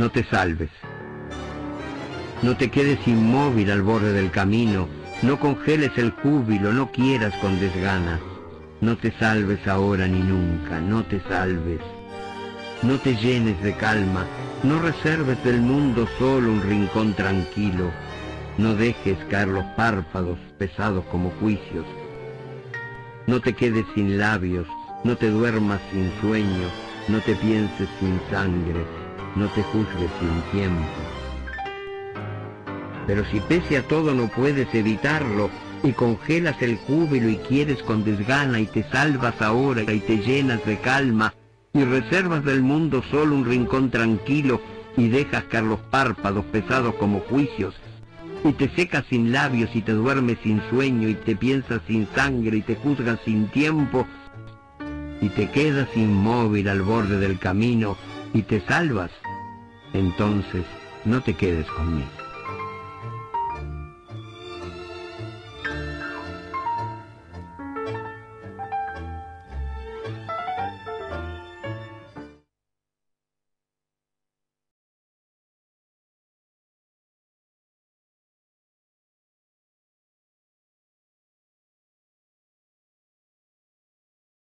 no te salves. No te quedes inmóvil al borde del camino, no congeles el júbilo, no quieras con desgana. No te salves ahora ni nunca, no te salves. No te llenes de calma, no reserves del mundo solo un rincón tranquilo. No dejes caer los párpados pesados como juicios. No te quedes sin labios, no te duermas sin sueño, no te pienses sin sangre, no te juzgues sin tiempo. Pero si pese a todo no puedes evitarlo, y congelas el júbilo y quieres con desgana, y te salvas ahora y te llenas de calma, y reservas del mundo solo un rincón tranquilo, y dejas caer los párpados pesados como juicios, y te secas sin labios y te duermes sin sueño, y te piensas sin sangre y te juzgas sin tiempo, y te quedas inmóvil al borde del camino y te salvas, entonces no te quedes conmigo.